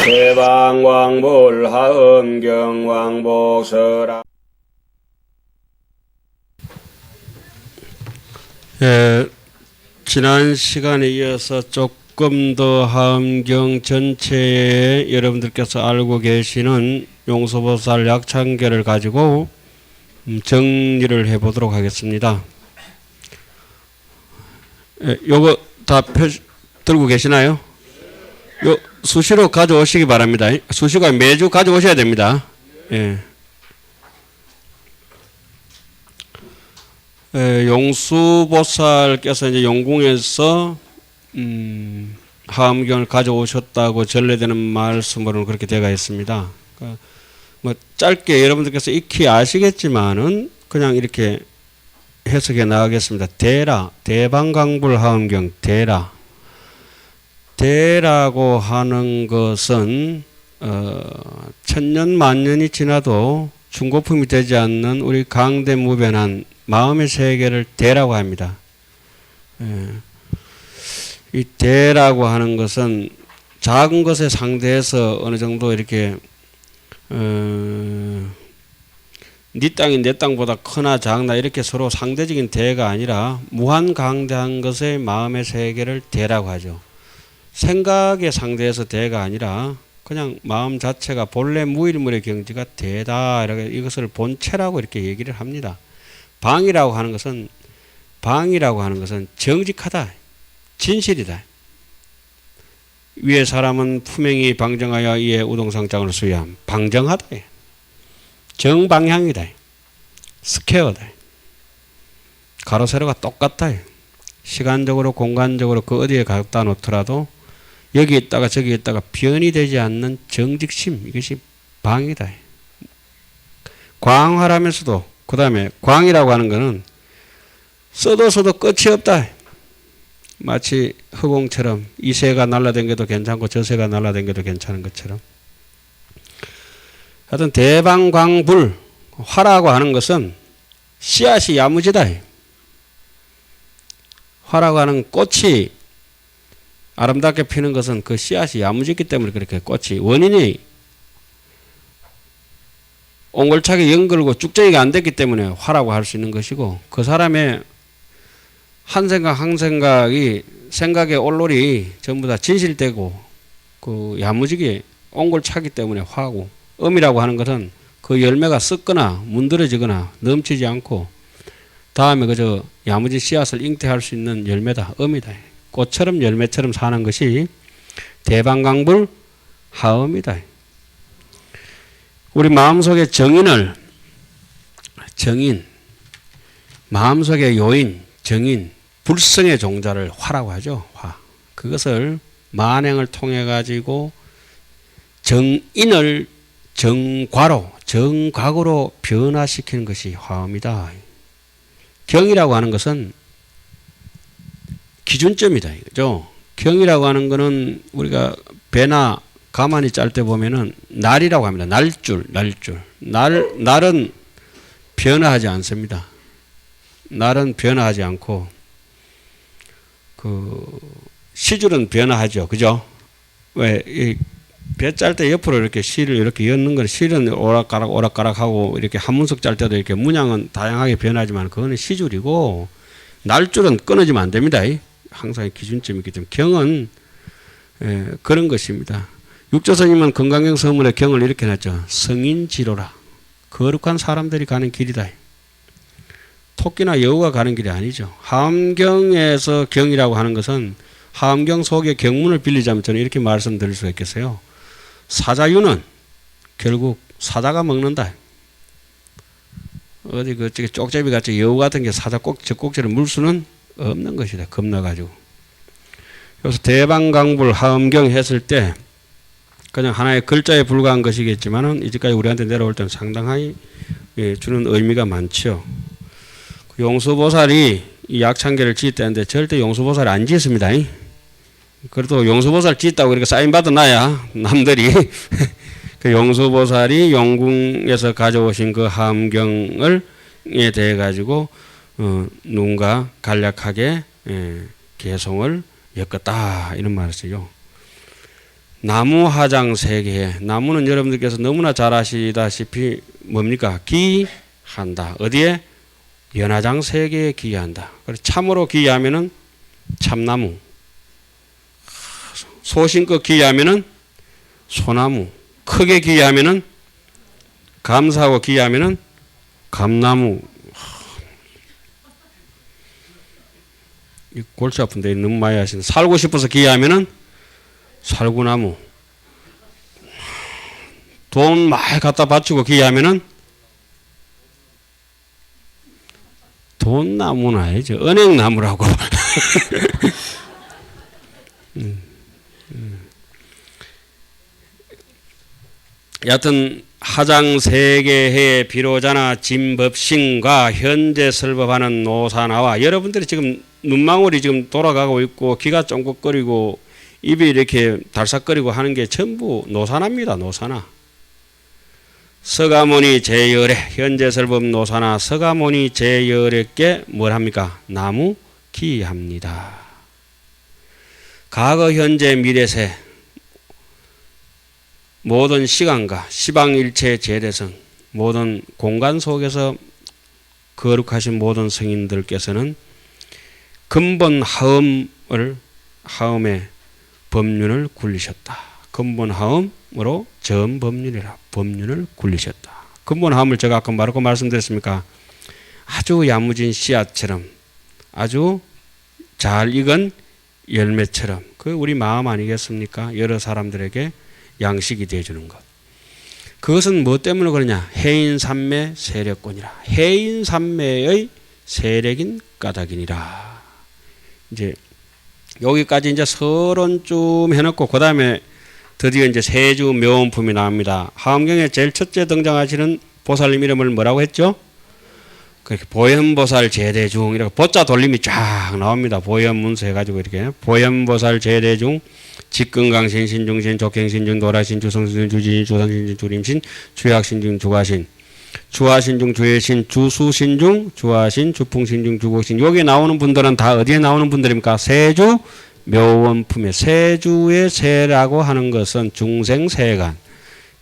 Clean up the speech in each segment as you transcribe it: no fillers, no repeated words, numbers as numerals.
대방광불 하엄경왕복서라. 지난 시간에 이어서 조금 더 하엄경 전체에 여러분들께서 알고 계시는 용서보살 약창계를 가지고 정리를 해보도록 하겠습니다. 요거 다 들고 계시나요? 요 수시로 가져오시기 바랍니다. 수시가 매주 가져오셔야 됩니다. 용수보살께서 이제 용궁에서 하엄경을 가져오셨다고 전래되는 말씀으로는 그렇게 되어 있습니다. 그러니까 뭐 짧게 여러분들께서 익히 아시겠지만은 그냥 이렇게 해석해 나가겠습니다. 대라, 대방광불 하엄경 대라. 대라고 하는 것은 천년 만년이 지나도 중고품이 되지 않는 우리 강대무변한 마음의 세계를 대라고 합니다. 이 대라고 하는 것은 작은 것에 상대해서 어느 정도 이렇게 네 땅이 내 땅보다 크나 작나 이렇게 서로 상대적인 대가 아니라 무한강대한 것의 마음의 세계를 대라고 하죠. 생각에 상대해서 대가 아니라 그냥 마음 자체가 본래 무일물의 경지가 대다. 이렇게 이것을 본체라고 이렇게 얘기를 합니다. 방이라고 하는 것은 정직하다. 진실이다. 위에 사람은 품행이 방정하여 이에 우동상장을 수여함. 방정하다. 정방향이다. 스퀘어다. 가로 세로가 똑같다. 시간적으로 공간적으로 그 어디에 갖다 놓더라도 여기 있다가 저기 있다가 변이 되지 않는 정직심, 이것이 방이다. 광활하면서도 그 다음에 광이라고 하는 것은 써도 끝이 없다. 마치 허공처럼 이 새가 날아다녀도 괜찮고 저 새가 날아다녀도 괜찮은 것처럼. 하여튼 대방광불 화라고 하는 것은 씨앗이 야무지다. 화라고 하는 꽃이 아름답게 피는 것은 그 씨앗이 야무지기 때문에 그렇게 꽃이 원인이 옹골차게 연결고 쭉정이가 안 됐기 때문에 화라고 할 수 있는 것이고 그 사람의 한 생각이 생각의 올놀이 전부 다 진실되고 그 야무지게 옹골차기 때문에 화고 음이라고 하는 것은 그 열매가 썩거나 문드러지거나 넘치지 않고 다음에 그저 야무진 씨앗을 잉태할 수 있는 열매다. 음이다. 꽃처럼 열매처럼 사는 것이 대방광불 하엄이다. 우리 마음속의 정인, 마음속의 요인, 정인, 불성의 종자를 화라고 하죠. 화. 그것을 만행을 통해 가지고 정인을 정각으로 변화시키는 것이 화엄이다. 경이라고 하는 것은 기준점이다. 그죠? 경이라고 하는 것은 우리가 배나 가만히 짤 때 보면은 날이라고 합니다. 날줄. 날은 변화하지 않습니다. 날은 변화하지 않고 그 시줄은 변화하죠. 그죠? 왜 배 짤 때 옆으로 이렇게 실을 이렇게 엮는 건 실은 오락가락 하고 이렇게 한문석 짤 때도 이렇게 문양은 다양하게 변하지만 그거는 시줄이고 날줄은 끊어지면 안 됩니다. 항상 기준점이 있기 때문에 경은 그런 것입니다. 육조스님은 건강경 서문에 경을 이렇게 놨죠. 성인지로라. 거룩한 사람들이 가는 길이다. 토끼나 여우가 가는 길이 아니죠. 하엄경에서 경이라고 하는 것은 하엄경 속의 경문을 빌리자면 저는 이렇게 말씀드릴 수가 있겠어요. 사자유는 결국 사자가 먹는다. 어디 그 쪽제비 같이 여우 같은 게 사자 꼭지를 물 수는 없는 것이다. 겁나가지고. 그래서 대방광불 하엄경 했을 때 그냥 하나의 글자에 불과한 것이겠지만은 이제까지 우리한테 내려올 때는 상당히 주는 의미가 많죠. 용수보살이 이 약창계를 지었다는데 절대 용수보살이 안 지었습니다. 그래도 용수보살 지었다고 그렇게 사인 받아놔야 남들이 그 용수보살이 용궁에서 가져오신 그 하엄경에 대해 가지고 누군가 간략하게 개송을 엮었다 이런 말을 쓰죠. 나무 화장 세계에 나무는 여러분들께서 너무나 잘 아시다시피 뭡니까? 기한다. 어디에? 연화장 세계에 기한다. 참으로 기하면은 참나무. 소신껏 기하면은 소나무. 크게 기하면은 감사하고 기하면은 감나무. 골치 아픈데 너무 많이 하시네. 살고 싶어서 기하면은 살구나무. 돈 많이 갖다 바치고 기하면은 돈나무는 아니죠. 은행나무라고. 여하튼 하장 세계해 비로자나 진법신과 현재 설법하는 노사나와 여러분들이 지금 눈망울이 지금 돌아가고 있고 귀가 쫑긋거리고 입이 이렇게 달싹거리고 하는 게 전부 노사나입니다. 노사나. 서가모니 제열에 현재 설법 노사나 서가모니 제열에게 뭘 합니까? 나무 기합니다. 과거 현재 미래세 모든 시간과 시방일체 제대성 모든 공간 속에서 거룩하신 모든 성인들께서는 근본 하음의 법륜을 굴리셨다. 근본 하음으로 전법륜이라 법륜을 굴리셨다. 근본 하음을 제가 아까 뭐라고 말씀드렸습니까? 아주 야무진 씨앗처럼 아주 잘 익은 열매처럼 그 우리 마음 아니겠습니까? 여러 사람들에게 양식이 되어주는 것. 그것은 뭐 때문에 그러냐? 해인산매 세력권이라. 해인산매의 세력인 까닭이니라. 이제 여기까지 이제 서론 좀 해놓고 그 다음에 드디어 이제 세주 묘원품이 나옵니다. 하엄경에 제일 첫째 등장하시는 보살님 이름을 뭐라고 했죠? 그렇게 보현보살 제대중 이렇게 보자 돌림이 쫙 나옵니다. 보현문서 해가지고 이렇게 보현보살 제대중 직근강신 신중신 적행신중 도라신 주성신 주진 주상신중 주림신 주약신중 주가신 주하신중 주해신 주수신중 주하신 주풍신중 주곡신 여기 나오는 분들은 다 어디에 나오는 분들입니까? 세주 묘원품에 세주의 세라고 하는 것은 중생세간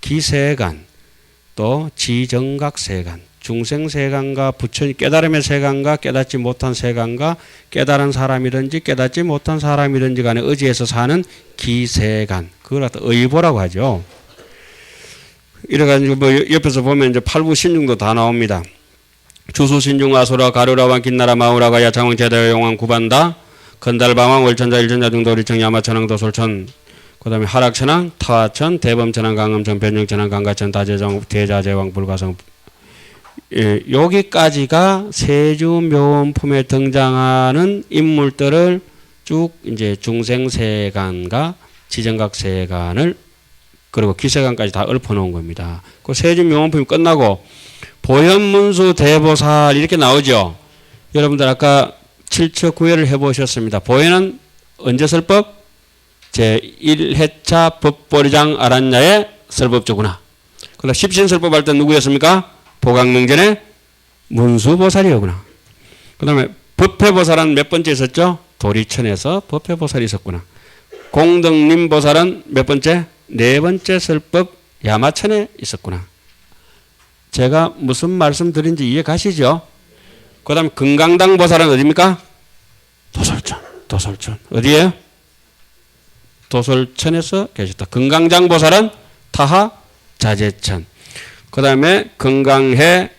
기세간 또 지정각세간 중생세간과 부처님 깨달음의 세간과 깨닫지 못한 세간과 깨달은 사람이든지 깨닫지 못한 사람이든지 간에 의지해서 사는 기세간 그걸 갖다 의보라고 하죠. 이래가지고 뭐 옆에서 보면 이제 팔부신중도 다 나옵니다. 주수신중 아소라 가루라와 긴나라 마우라가 야창왕 제대 용왕 구반다 건달방왕 월천자 일천자 중도리청 야마천왕 도솔천 그 다음에 하락천왕 타화천 대범천왕 강음천 변영천왕 강가천 다제정 대자제왕 불가성 예, 여기까지가 세주묘원품에 등장하는 인물들을 쭉 이제 중생세간과 지정각세간을 그리고 기세간까지 다 읊어놓은 겁니다. 그 세주묘원품이 끝나고 보현문수 대보살 이렇게 나오죠. 여러분들 아까 7처 9회를 해보셨습니다. 보현은 언제 설법? 제1회차 법보리장 아란야의 설법조구나. 그다음 십신설법 할 때 누구였습니까? 보강명전의 문수보살이었구나. 그 다음에 법회보살은 몇 번째 있었죠? 도리천에서 법회보살이 있었구나. 공덕림보살은 몇 번째? 네 번째 설법 야마천에 있었구나. 제가 무슨 말씀 드린지 이해 가시죠? 그 다음에 금강당보살은 어디입니까? 도솔천. 어디에요? 도솔천에서 계셨다. 금강장보살은 타하 자제천. 그 다음에 건강해는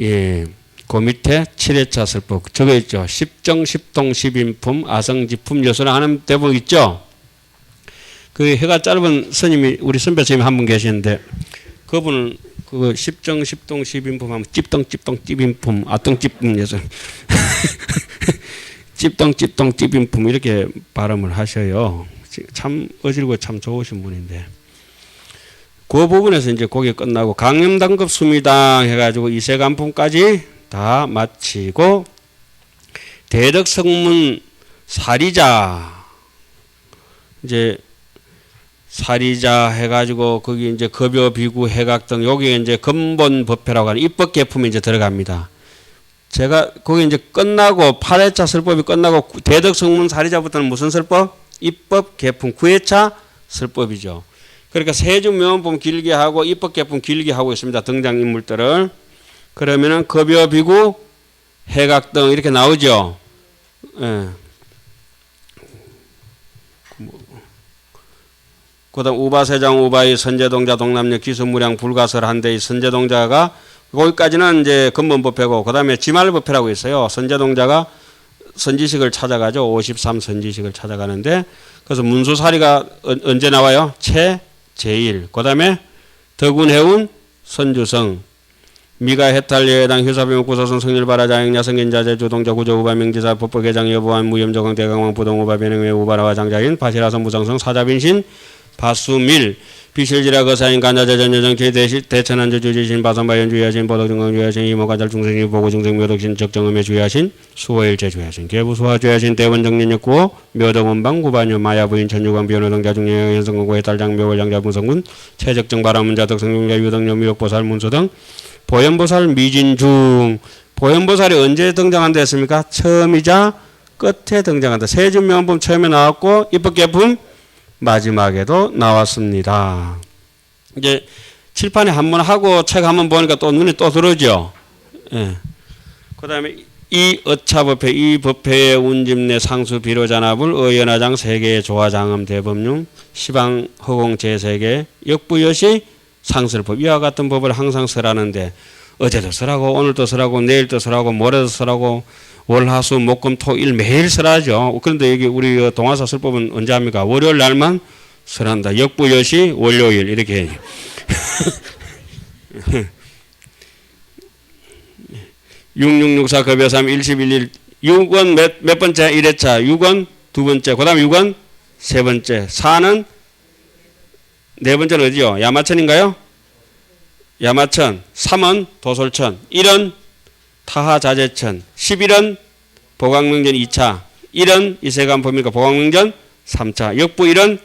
예, 그 밑에 7회차 설법 적어 있죠. 십정, 십동, 십인품, 아성지품, 여소랑 하는 대목 있죠. 그 해가 짧은 스님이 우리 선배 스님 한 분 계시는데 그분은 그 십정, 십동, 십인품 하면 찝덩, 찝인품, 아똥찝품 여소 찝덩, 찝인품 이렇게 발음을 하셔요. 참 어질고 참 좋으신 분인데. 그 부분에서 이제 거기 끝나고 강념당급 수미당 해가지고 이세간품까지 다 마치고 대덕성문 사리자 이제 사리자 해가지고 거기 이제 급여 비구 해각 등 여기 이제 근본 법회라고 하는 입법 계품이 이제 들어갑니다. 제가 거기 이제 끝나고 8회차 설법이 끝나고 대덕성문 사리자부터는 무슨 설법? 입법 계품 9회차 설법이죠. 그러니까 세준명언품 길게 하고 입법개품 길게 하고 있습니다. 등장인물들을. 그러면은 급여, 비구, 해각 등 이렇게 나오죠. 예. 그다음 우바세장, 우바이, 선제동자, 동남역, 기수무량, 불가설, 한대의 선제동자가 거기까지는 이제 근본법회고 그다음에 지말법회라고 있어요. 선제동자가 선지식을 찾아가죠. 53 선지식을 찾아가는데 그래서 문수사리가 언제 나와요? 최1. 그다음에 덕운해운, 선주성, 미가 해탈 예당 휴사비목 구소선 성일바라 자행야 성인자재 주동자 구조 우바 명지사 법법개장 여부한 무염조강 대강왕 부동 우바 변행외 우바라와 장자인 바시라선 무성성 사자빈신 바수밀 비실지라 거사인 간자재전 여정 대천한주 주지신 바선바연 주의하신 보덕중강 주의하신 이모가잘 중생이 보고 중생 묘덕신 적정음에 주의하신 수호일제 주의하신 개부수화 주의하신 대원정년역구호 묘덕원방 구반유 마야부인 천유광 비원호등자 중령 현성공고의 달장 묘월장자 무성군 최적정 바라문자 덕성용자 유덕료 미역보살 문수등 보현보살 미진중 보현보살이 언제 등장한다 했습니까? 처음이자 끝에 등장한다. 세준명언품 처음에 나왔고 입법개품 마지막에도 나왔습니다. 이제 칠판에 한번 하고 책 한번 보니까 또 눈에 또 들어오죠. 예. 그 다음에 이 어차법회, 이 법회의 운집내 상수 비로잔압을 의연화장 세계의 조화장엄 대법률 시방 허공 제3개 역부여시 상설법 이와 같은 법을 항상 쓰라는데 어제도 쓰라고 오늘도 쓰라고 내일도 쓰라고 모레도 쓰라고 월화수 목금토일 매일 쓰라죠. 그런데 여기 우리 동화사 설법은 언제 합니까? 월요일 날만 쓰란다. 역부여시 월요일 이렇게 해요. 6664 급여3 111일 6원 몇 번째 1회차 6원 두 번째 그 다음 6원 세 번째 4는 네 번째는 어디요? 야마천인가요? 야마천 3은 도솔천 1은 타하자재천 11은 보강명전 2차 1은 이세간품이니까 보강명전 3차 역부 1은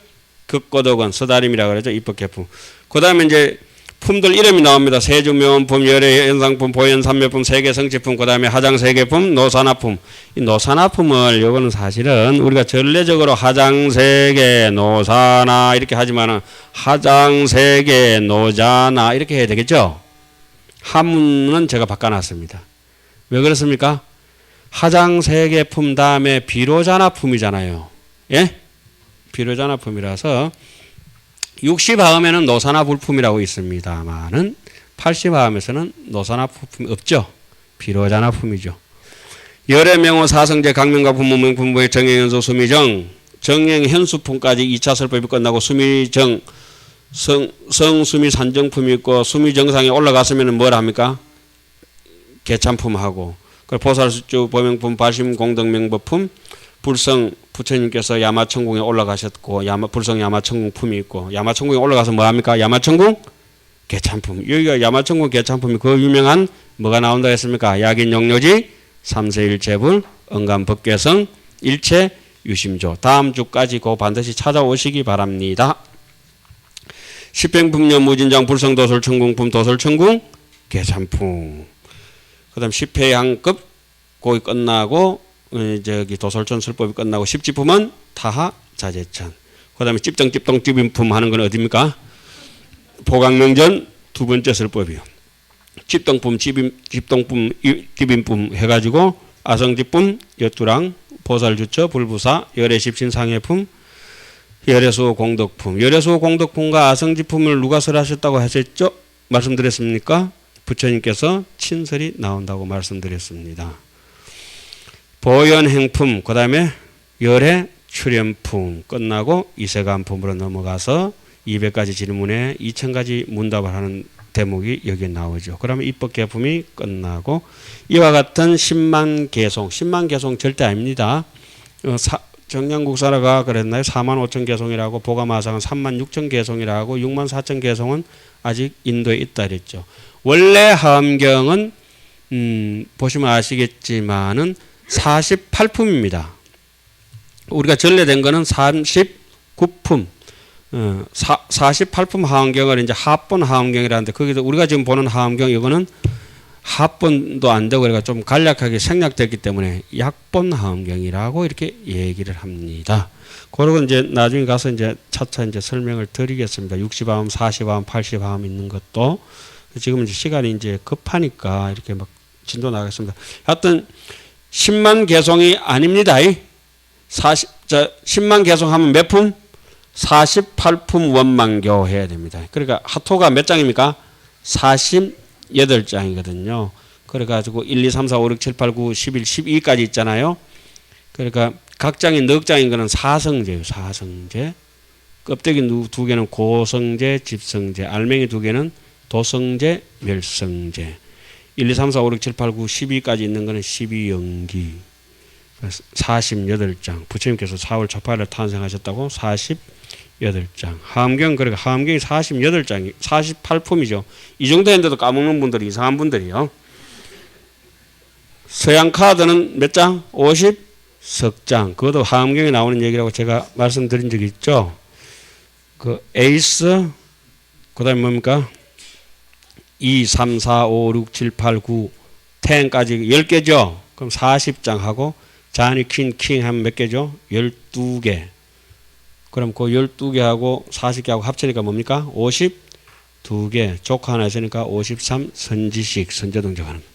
극고덕원 서다림이라고 그러죠. 입법개품. 그 다음에 이제 품들 이름이 나옵니다. 세주명언품, 열애 현상품, 보현 삼매품, 세계성취품, 그 다음에 하장세계품, 노산화품. 이 노산화품을 요거는 사실은 우리가 전례적으로 하장세계, 노산화 이렇게 하지만은 하장세계, 노자나 이렇게 해야 되겠죠. 한문은 제가 바꿔놨습니다. 왜 그렇습니까? 하장세계품 다음에 비로자나품이잖아요. 예? 비로자나품이라서 60하음에는 노산화불품이라고 있습니다만은 80하음에서는 노산화품이 없죠. 비로자나품이죠. 열애명호 사성제 강명과 분무명 분부의 정행현수 수미정 정행현수품까지 2차 설법이 끝나고 수미정 성수미 산정품이 있고 수미정상에 올라갔으면 뭘 합니까? 개참품하고 보살수주 보명품 발심공덕명법품 불성 부처님께서 야마천궁에 올라가셨고 불성 야마천궁품이 있고 야마천궁에 올라가서 뭐합니까? 야마천궁 개참품. 여기가 야마천궁 개참품이 그 유명한 뭐가 나온다 했습니까? 약인용료지 삼세일체불 언감법계성 일체 유심조. 다음 주까지 그 반드시 찾아오시기 바랍니다. 십행품녀 무진장 불성도솔천궁품 도솔천궁 개참품. 그 다음 십회양급 거기 끝나고 저기 도솔천 설법이 끝나고 십지품은 타하 자재천. 그 다음에 집정집동 집인품 하는 건 어디입니까? 보강명전 두 번째 설법이요. 집동품 집동품 집인품 해가지고 아성집품 여투랑 보살주처 불부사 열애십신 상해품 열애수호 공덕품. 열애수호 공덕품과 아성집품을 누가 설하셨다고 하셨죠? 말씀드렸습니까? 부처님께서 친설이 나온다고 말씀드렸습니다. 보현행품 그 다음에 열애 출연품 끝나고 이세간품으로 넘어가서 200가지 질문에 2000가지 문답을 하는 대목이 여기에 나오죠. 그러면 입법개품이 끝나고 이와 같은 10만 개송 10만 개송 절대 아닙니다. 정량국사라가 그랬나요? 4만 5천 개송이라고 보가마상은 3만 6천 개송이라고 6만 4천 개송은 아직 인도에 있다 그랬죠. 원래 하엄경은 보시면 아시겠지만은 48품입니다. 우리가 전래된 거는 39품. 48품 하엄경을 이제 합본 하엄경이라는데 거기서 우리가 지금 보는 하엄경 이거는 합본도 안 되고 그래가 좀 간략하게 생략됐기 때문에 약본 하음경이라고 이렇게 얘기를 합니다. 그리고 이제 나중에 가서 이제 차차 이제 설명을 드리겠습니다. 60화음, 40화음, 80화음 있는 것도 지금 이제 시간이 이제 급하니까 이렇게 막 진도 나가겠습니다. 하여튼 10만 개송이 아닙니다. 10만 개송하면 몇 품? 48품 원만교 해야 됩니다. 그러니까 하토가 몇 장입니까? 48장이거든요. 그래가지고 1, 2, 3, 4, 5, 6, 7, 8, 9, 11, 12까지 있잖아요. 그러니까 각 장이 넉 장인 거는 사성제예요. 사성제. 껍데기 두 개는 고성제, 집성제. 알맹이 두 개는 도성제, 멸성제. 1, 2, 3, 4, 5, 6, 7, 8, 9, 12까지 있는 거는 12영기. 48장. 부처님께서 4월 초파일에 탄생하셨다고 48장. 하암경, 그러니까 하암경이 48장이, 48품이죠. 이 정도 했는데도 까먹는 분들이 이상한 분들이요. 서양 카드는 몇 장? 50석 그것도 하암경에 나오는 얘기라고 제가 말씀드린 적이 있죠. 그 에이스, 그 다음에 뭡니까? 2, 3, 4, 5, 6, 7, 8, 9, 10까지 10개죠. 그럼 40장 하고 자니 퀸 하면 몇 개죠? 12개. 그럼 그 12개하고 40개하고 합치니까 뭡니까? 52개. 조카 하나 있으니까 53 선지식 선제동작 하는 거.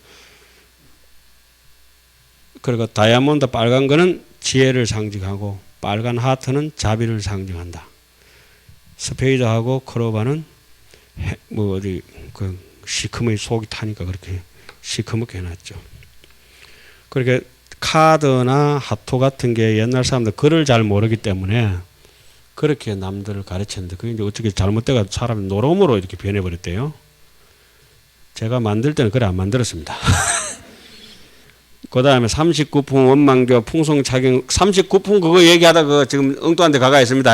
그리고 다이아몬드 빨간 거는 지혜를 상징하고 빨간 하트는 자비를 상징한다. 스페이드하고 크로바는 뭐 어디 그 시커멓게 속이 타니까 그렇게 시커멓게 해놨죠. 그렇게 카드나 하토 같은 게 옛날 사람들 글을 잘 모르기 때문에 그렇게 남들을 가르쳤는데 그게 이제 어떻게 잘못돼가 사람이 노름으로 이렇게 변해버렸대요. 제가 만들 때는 그래 안 만들었습니다. 그 다음에 39품 원만교 풍성착용 39품 그거 얘기하다가 지금 엉뚱한 데 가가 있습니다.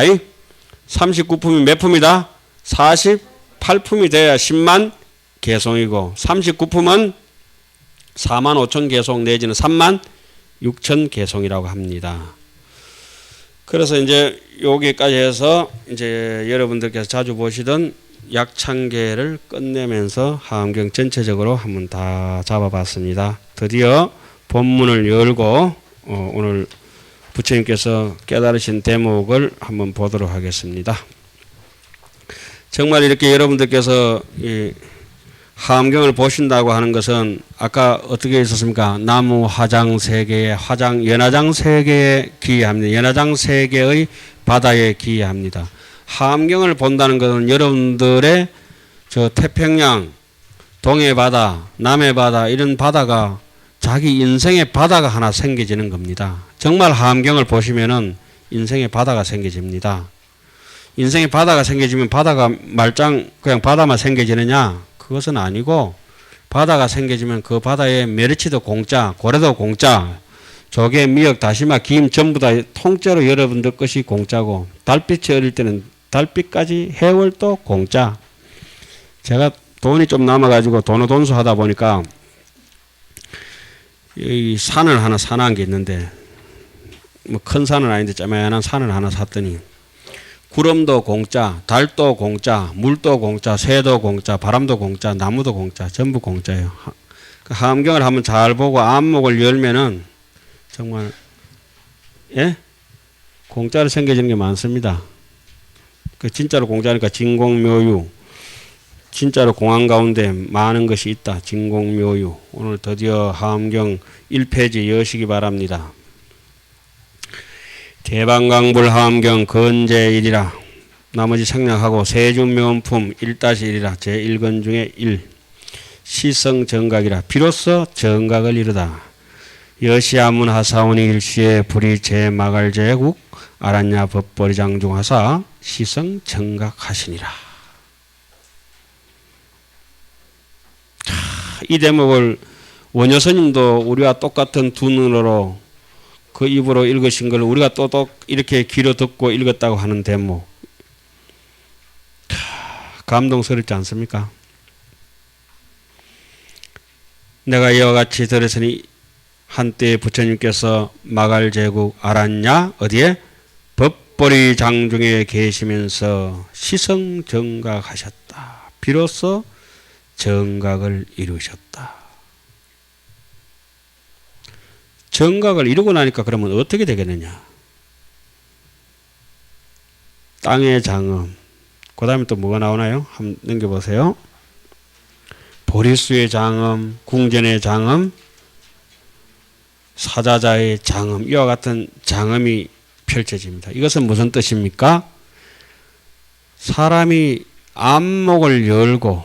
39품이 몇 품이다? 48품이 돼야 10만 개송이고 39품은 4만 5천 개송 내지는 3만 6천 개송이라고 합니다. 그래서 이제 여기까지 해서 이제 여러분들께서 자주 보시던 약창계를 끝내면서 하암경 전체적으로 한번 다 잡아봤습니다. 드디어 본문을 열고 오늘 부처님께서 깨달으신 대목을 한번 보도록 하겠습니다. 정말 이렇게 여러분들께서 이 하암경을 보신다고 하는 것은 아까 어떻게 있었습니까? 나무 화장 세계의 연화장 세계에 기이합니다. 연화장 세계의 바다에 기이합니다. 하암경을 본다는 것은 여러분들의 저 태평양, 동해 바다, 남해 바다 이런 바다가 자기 인생의 바다가 하나 생겨지는 겁니다. 정말 하암경을 보시면은 인생의 바다가 생겨집니다. 인생의 바다가 생겨지면 바다가 말짱 그냥 바다만 생겨지느냐? 그것은 아니고 바다가 생겨지면 그 바다에 메리치도 공짜, 고래도 공짜, 조개, 미역, 다시마, 김 전부 다 통째로 여러분들 것이 공짜고 달빛이 어릴 때는 달빛까지 해월도 공짜. 제가 돈이 좀 남아가지고 돈수 하다 보니까 이 산을 하나 사놓은 게 있는데 뭐 큰 산은 아닌데 짜만한 산을 하나 샀더니 구름도 공짜, 달도 공짜, 물도 공짜, 새도 공짜, 바람도 공짜, 나무도 공짜, 전부 공짜예요. 그 하암경을 한번 잘 보고 안목을 열면은 정말 예? 공짜로 생겨지는 게 많습니다. 그 진짜로 공짜니까 진공묘유. 진짜로 공안 가운데 많은 것이 있다. 진공묘유. 오늘 드디어 하암경 1페이지 여시기 바랍니다. 대방강불 하암경 건제1이라 나머지 생략하고 세준묘음품 1-1이라 제1건 중에 1 시성정각이라 비로소 정각을 이루다. 여시아문 하사오니 일시에 불이 제마갈제국 아란야 법벌이 장중하사 시성정각하시니라. 이 대목을 원효스님도 우리와 똑같은 두 눈으로 그 입으로 읽으신 걸 우리가 또 이렇게 귀로 듣고 읽었다고 하는 대목. 감동스럽지 않습니까? 내가 이와 같이 들었으니 한때 부처님께서 마갈제국 아란야 어디에? 법보리 장중에 계시면서 시성정각하셨다. 비로소 정각을 이루셨다. 정각을 이루고 나니까 그러면 어떻게 되겠느냐. 땅의 장엄. 그 다음에 또 뭐가 나오나요? 한번 넘겨보세요. 보리수의 장엄, 궁전의 장엄, 사자자의 장엄, 이와 같은 장엄이 펼쳐집니다. 이것은 무슨 뜻입니까? 사람이 안목을 열고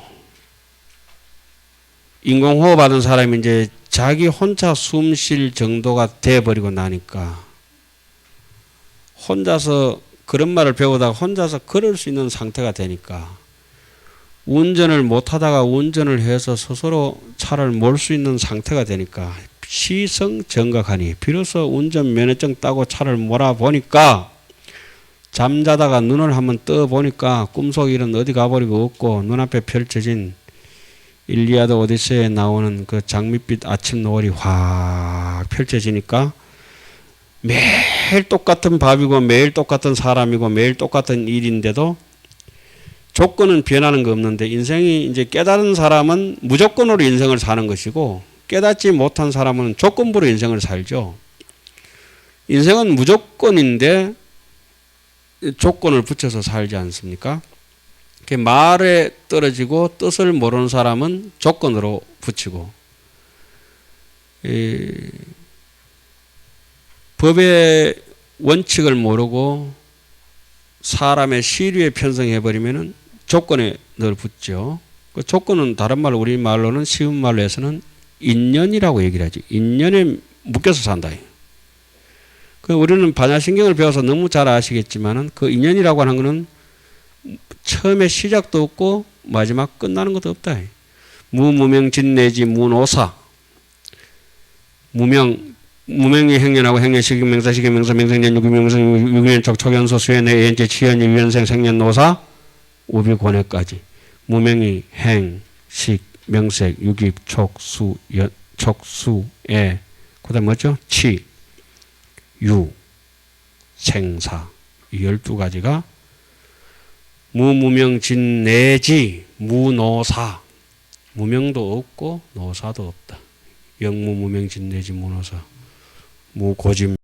인공호흡 하던 사람이 이제 자기 혼자 숨 쉴 정도가 돼버리고 나니까 혼자서 그런 말을 배우다가 혼자서 걸을 수 있는 상태가 되니까 운전을 못하다가 운전을 해서 스스로 차를 몰 수 있는 상태가 되니까 시성정각하니 비로소 운전면허증 따고 차를 몰아보니까 잠자다가 눈을 한번 떠보니까 꿈속 일은 어디 가버리고 없고 눈앞에 펼쳐진 일리아드 오디세이에 나오는 그 장밋빛 아침 노을이 확 펼쳐지니까 매일 똑같은 밥이고 매일 똑같은 사람이고 매일 똑같은 일인데도 조건은 변하는 거 없는데 인생이 이제 깨달은 사람은 무조건으로 인생을 사는 것이고 깨닫지 못한 사람은 조건부로 인생을 살죠. 인생은 무조건인데 조건을 붙여서 살지 않습니까? 말에 떨어지고 뜻을 모르는 사람은 조건으로 붙이고 법의 원칙을 모르고 사람의 시류에 편성해버리면 조건에 늘 붙죠. 그 조건은 다른 말로 우리 말로는 쉬운 말로 해서는 인연이라고 얘기를 하죠. 인연에 묶여서 산다. 그 우리는 반야신경을 배워서 너무 잘 아시겠지만은 그 인연이라고 하는 것은 처음에 시작도 없고 마지막 끝나는 것도 없다. 무무명진내지 무노사. 무명이 행년하고 행년시기 명사시기 명사 명생년 유기명성 유기연척 촉연소 수연의 예연제 치연 유연생 생년노사 우비권해까지 무명이 행, 식, 명색, 유기, 촉, 수, 연, 촉, 수, 예. 그 다음 뭐죠? 치, 유, 생사. 이 12가지가 무무명진내지 무노사. 무명도 없고 노사도 없다. 영무무명진내지 무노사. 무고짐